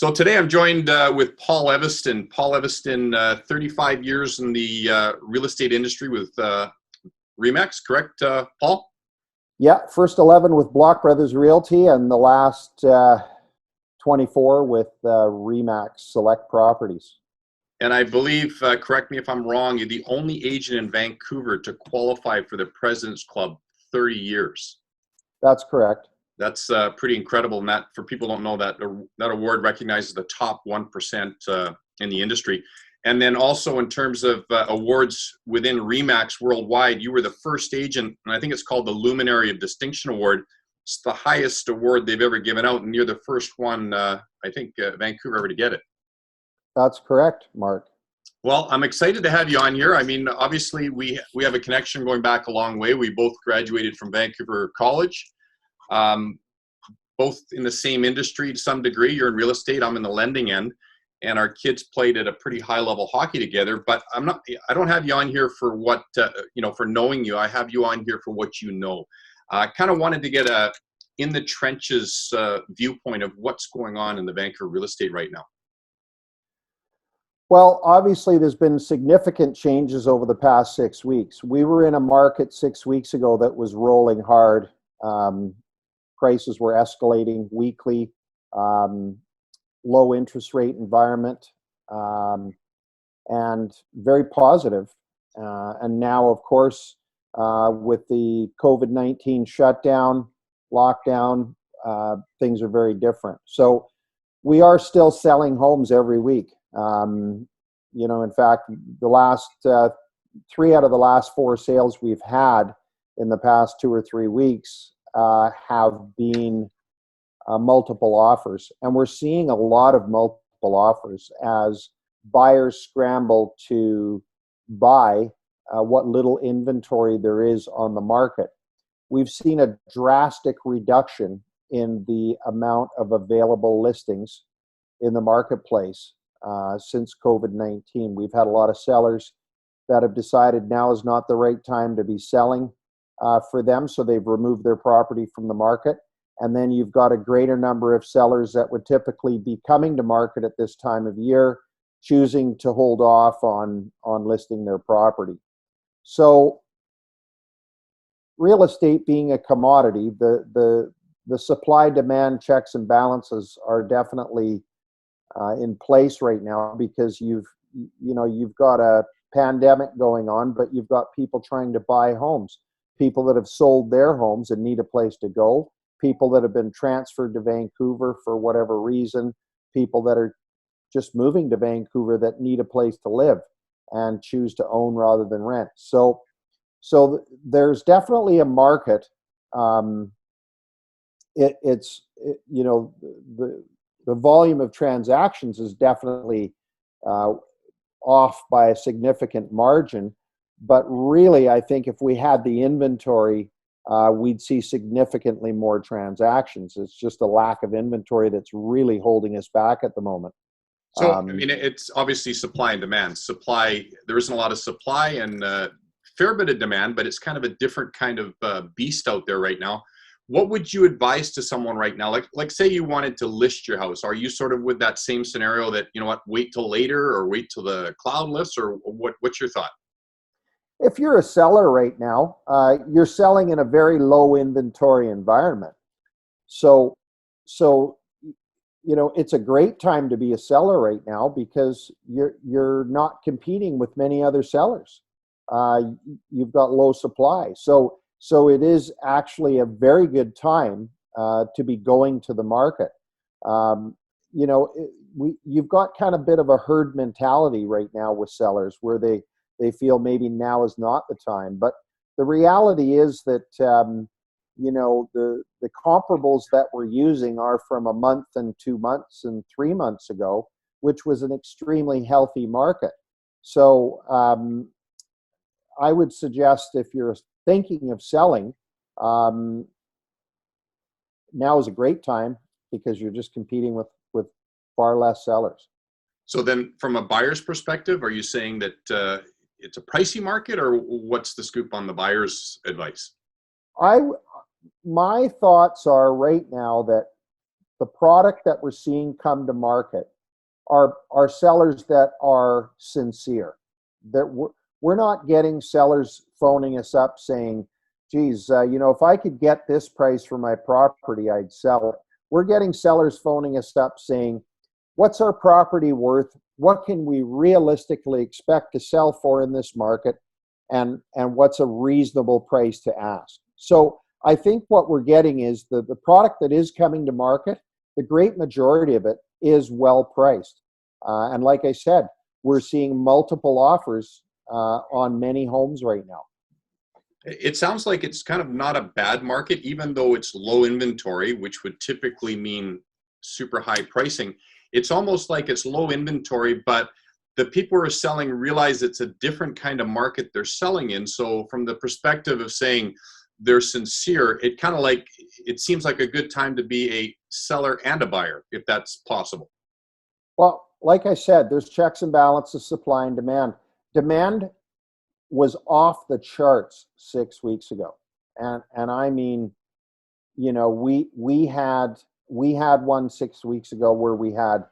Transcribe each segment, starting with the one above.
So today I'm joined with Paul Eviston. Paul Eviston, 35 years in the real estate industry with RE/MAX, correct, Paul? Yeah, first 11 with Block Brothers Realty and the last 24 with RE/MAX Select Properties. And I believe, correct me if I'm wrong, you're the only agent in Vancouver to qualify for the President's Club 30 years. That's correct. That's pretty incredible. And that, for people who don't know, that award recognizes the top 1% in the industry. And then also in terms of awards within RE/MAX worldwide, you were the first agent, and I think it's called the Luminary of Distinction Award. It's the highest award they've ever given out, and you're the first one, I think, Vancouver ever to get it. That's correct, Mark. Well, I'm excited to have you on here. I mean, obviously, we have a connection going back a long way. We both graduated from Vancouver College. Both in the same industry to some degree. You're in real estate, I'm in the lending end, and our kids played at a pretty high level hockey together. But I don't have you on here for what, for knowing you. I have you on here for what you know. I kind of wanted to get a in the trenches viewpoint of what's going on in the Vancouver real estate right now. Well, obviously there's been significant changes over the past 6 weeks. We were in a market 6 weeks ago that was rolling hard. Prices were escalating weekly, low interest rate environment, and very positive. And now, of course, with the COVID-19 shutdown, lockdown, things are very different. So we are still selling homes every week. In fact, the last 3 out of the last 4 sales we've had in the past 2 or 3 weeks have been multiple offers, and we're seeing a lot of multiple offers as buyers scramble to buy what little inventory there is on the market. We've seen a drastic reduction in the amount of available listings in the marketplace since COVID-19. We've had a lot of sellers that have decided now is not the right time to be selling for them, so they've removed their property from the market. And then you've got a greater number of sellers that would typically be coming to market at this time of year, choosing to hold off on listing their property. So real estate being a commodity, the supply-demand checks and balances are definitely in place right now, because you've got a pandemic going on, but you've got people trying to buy homes. People that have sold their homes and need a place to go, people that have been transferred to Vancouver for whatever reason, people that are just moving to Vancouver that need a place to live and choose to own rather than rent. So there's definitely a market. The volume of transactions is definitely off by a significant margin. But really, I think if we had the inventory, we'd see significantly more transactions. It's just a lack of inventory that's really holding us back at the moment. So, I mean, it's obviously supply and demand. Supply, there isn't a lot of supply and fair bit of demand, but it's kind of a different kind of beast out there right now. What would you advise to someone right now? Like say you wanted to list your house. Are you sort of with that same scenario that, wait till later or wait till the cloud lifts, or what's your thought? If you're a seller right now, you're selling in a very low inventory environment. So it's a great time to be a seller right now because you're not competing with many other sellers. You've got low supply. So it is actually a very good time to be going to the market. You've got kind of a bit of a herd mentality right now with sellers where they feel maybe now is not the time. But the reality is that, the comparables that we're using are from a month and 2 months and 3 months ago, which was an extremely healthy market. So I would suggest if you're thinking of selling, now is a great time because you're just competing with far less sellers. So then from a buyer's perspective, are you saying that it's a pricey market, or what's the scoop on the buyer's advice? My thoughts are right now that the product that we're seeing come to market are sellers that are sincere. That we're not getting sellers phoning us up saying, geez, if I could get this price for my property, I'd sell it. We're getting sellers phoning us up saying, what's our property worth? What can we realistically expect to sell for in this market? And what's a reasonable price to ask? So I think what we're getting is the product that is coming to market, the great majority of it is well priced. And like I said, we're seeing multiple offers on many homes right now. It sounds like it's kind of not a bad market, even though it's low inventory, which would typically mean super high pricing. It's almost like it's low inventory, but the people who are selling realize it's a different kind of market they're selling in. So from the perspective of saying they're sincere, it seems like a good time to be a seller and a buyer, if that's possible. Well, like I said, there's checks and balances, supply and demand. Demand was off the charts 6 weeks ago. And I mean, we had one 6 weeks ago where we had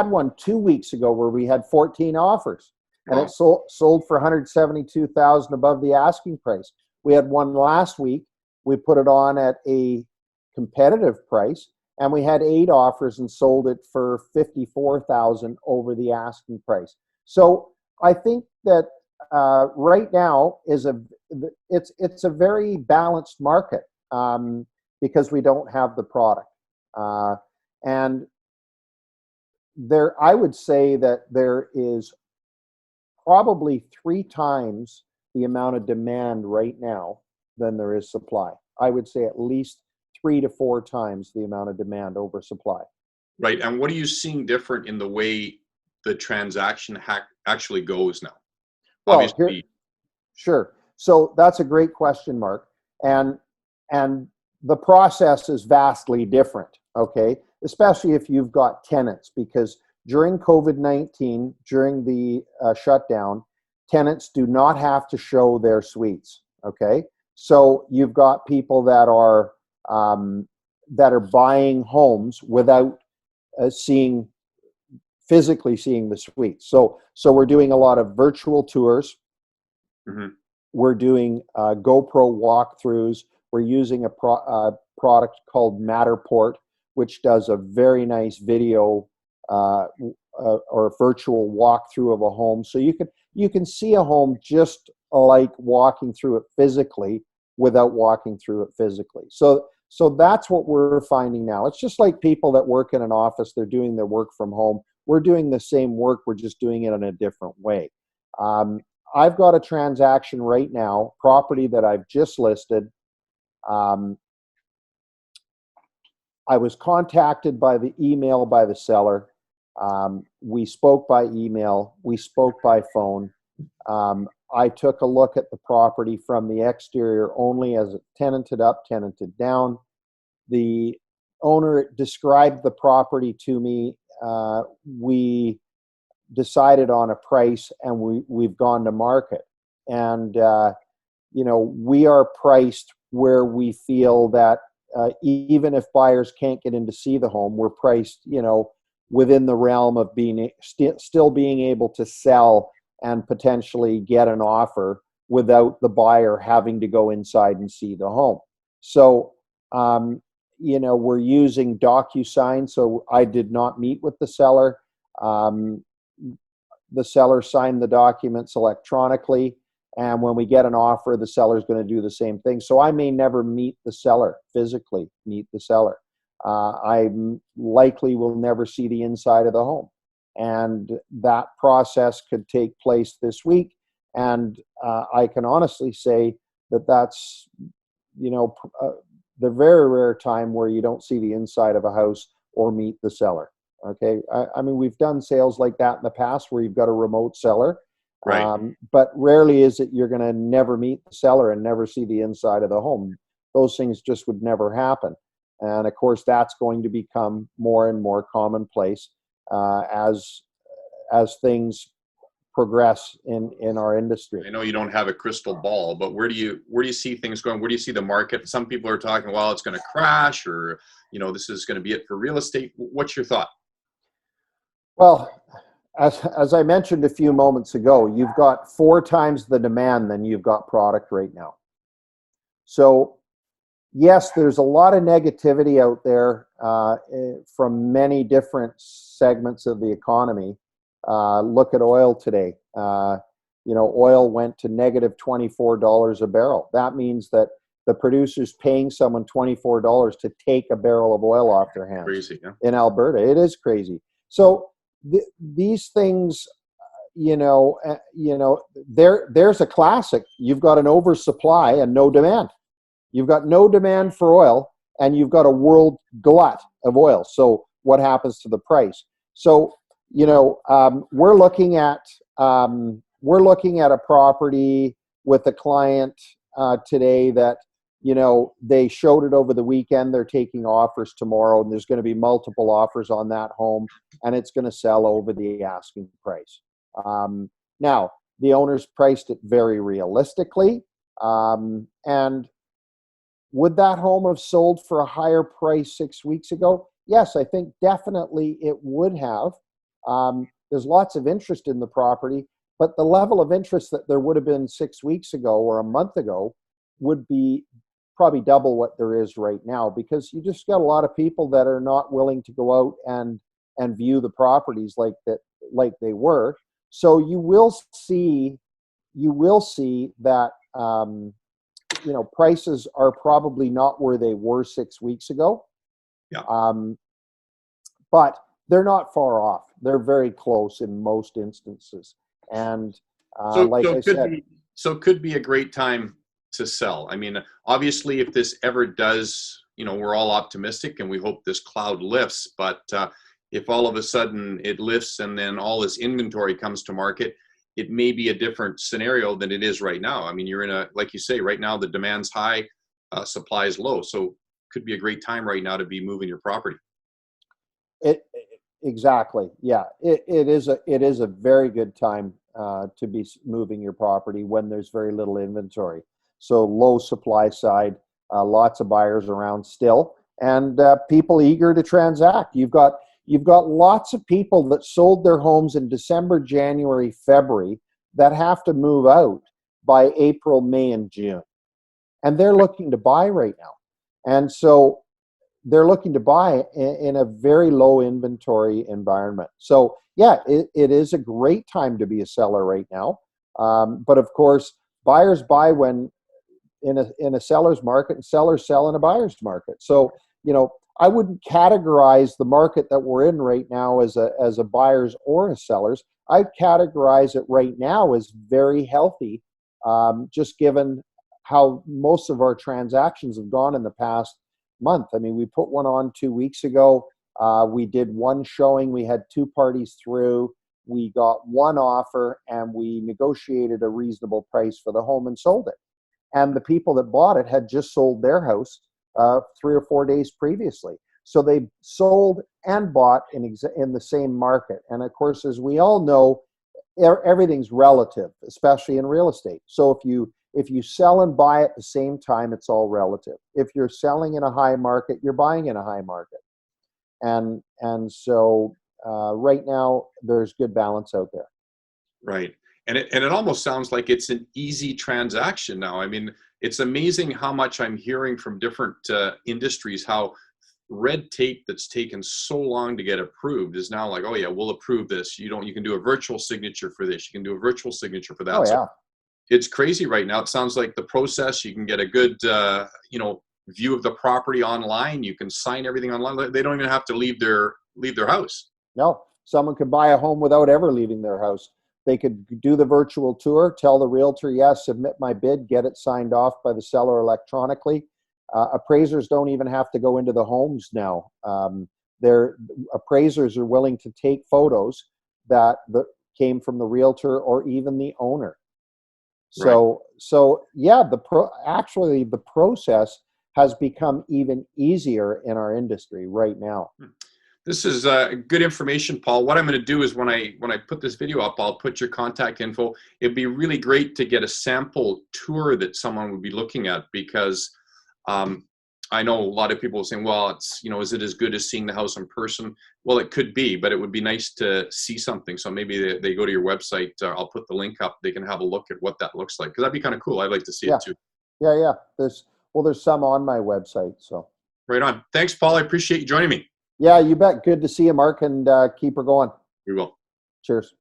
one 2 weeks ago where we had 14 offers, and it sold for $172,000 above the asking price. We had one last week. We put it on at a competitive price, and we had 8 offers and sold it for $54,000 over the asking price. So I think that right now it's a very balanced market because we don't have the product, and I would say that there is probably 3 times the amount of demand right now than there is supply. I would say at least 3 to 4 times the amount of demand over supply. Right. And what are you seeing different in the way the transaction actually goes now? Well, Obviously. Sure. So that's a great question, Mark. And the process is vastly different, okay? Especially if you've got tenants, because during COVID-19, during the shutdown, tenants do not have to show their suites, okay? So you've got people that are buying homes without physically seeing the suites. So we're doing a lot of virtual tours. Mm-hmm. We're doing GoPro walkthroughs. We're using a product called Matterport, which does a very nice video or virtual walkthrough of a home. So you can see a home just like walking through it physically without walking through it physically. So that's what we're finding now. It's just like people that work in an office, they're doing their work from home. We're doing the same work, we're just doing it in a different way. I've got a transaction right now, property that I've just listed. I was contacted by the email by the seller. We spoke by email. We spoke by phone. I took a look at the property from the exterior only as it tenanted up, tenanted down. The owner described the property to me. We decided on a price, and we've gone to market. And we are priced where we feel that even if buyers can't get in to see the home, we're priced within the realm of being still being able to sell and potentially get an offer without the buyer having to go inside and see the home. So we're using DocuSign, so I did not meet with the seller. The seller signed the documents electronically, and when we get an offer, the seller is going to do the same thing. So I may never physically meet the seller. I likely will never see the inside of the home, and that process could take place this week. And I can honestly say that that's the very rare time where you don't see the inside of a house or meet the seller. Okay, I mean, we've done sales like that in the past where you've got a remote seller, right? But rarely is it you're going to never meet the seller and never see the inside of the home. Those things just would never happen. And of course, that's going to become more and more commonplace as things progress in our industry. I know you don't have a crystal ball, but where do you see things going? Where do you see the market? Some people are talking, well, it's going to crash, or this is going to be it for real estate. What's your thought? Well, as I mentioned a few moments ago, you've got 4 times the demand than you've got product right now. So yes, there's a lot of negativity out there from many different segments of the economy. Look at oil today. Oil went to negative $24 a barrel. That means that the producer's paying someone $24 to take a barrel of oil off their hands. Crazy, yeah. In Alberta. It is crazy. So these things, there's a classic. You've got an oversupply and no demand. You've got no demand for oil, and you've got a world glut of oil. So what happens to the price? So we're looking at a property with a client today that they showed it over the weekend. They're taking offers tomorrow, and there's going to be multiple offers on that home, and it's going to sell over the asking price. Now, the owners priced it very realistically, and would that home have sold for a higher price 6 weeks ago? Yes, I think definitely it would have. There's lots of interest in the property, but the level of interest that there would have been 6 weeks ago or a month ago would be probably double what there is right now, because you just got a lot of people that are not willing to go out and view the properties like they were. So you will see that prices are probably not where they were 6 weeks ago. Yeah. But they're not far off. They're very close in most instances. And could be a great time to sell. I mean, obviously, if this ever does, we're all optimistic and we hope this cloud lifts. But if all of a sudden it lifts and then all this inventory comes to market, it may be a different scenario than it is right now. I mean, you're in like you say, right now the demand's high, supply is low. So could be a great time right now to be moving your property. Exactly. Yeah, it is a very good time to be moving your property when there's very little inventory. So low supply side, lots of buyers around still, and people eager to transact. You've got lots of people that sold their homes in December, January, February that have to move out by April, May, and June, and they're looking to buy right now, and so they're looking to buy in a very low inventory environment. So yeah, it is a great time to be a seller right now. But of course, buyers buy when in a seller's market, and sellers sell in a buyer's market. So, I wouldn't categorize the market that we're in right now as a buyer's or a seller's. I'd categorize it right now as very healthy, just given how most of our transactions have gone in the past month. I mean, we put one on 2 weeks ago. We did one showing. We had 2 parties through. We got one offer, and we negotiated a reasonable price for the home and sold it. And the people that bought it had just sold their house 3 or 4 days previously. So they sold and bought in the same market. And of course, as we all know, everything's relative, especially in real estate. So if you sell and buy at the same time, it's all relative. If you're selling in a high market, you're buying in a high market. And so right now, there's good balance out there. Right. And it almost sounds like it's an easy transaction now. I mean, it's amazing how much I'm hearing from different industries, how red tape that's taken so long to get approved is now like, oh yeah, we'll approve this. You can do a virtual signature for this. You can do a virtual signature for that. Oh, yeah. So it's crazy right now. It sounds like the process, you can get a good, view of the property online. You can sign everything online. They don't even have to leave their house. No, someone could buy a home without ever leaving their house. They could do the virtual tour, tell the realtor, yes, submit my bid, get it signed off by the seller electronically. Appraisers don't even have to go into the homes now. Their appraisers are willing to take photos that came from the realtor or even the owner. So yeah, actually the process has become even easier in our industry right now. This is good information, Paul. What I'm going to do is when I put this video up, I'll put your contact info. It'd be really great to get a sample tour that someone would be looking at, because I know a lot of people are saying, well, it's, you know, is it as good as seeing the house in person? Well, it could be, but it would be nice to see something. So maybe they go to your website. I'll put the link up. They can have a look at what that looks like, because that'd be kind of cool. I'd like to see Yeah. it too. Yeah. There's some on my website. So Right on. Thanks, Paul. I appreciate you joining me. yeah, you bet. Good to see you, Mark, and keep her going. We will. Cheers.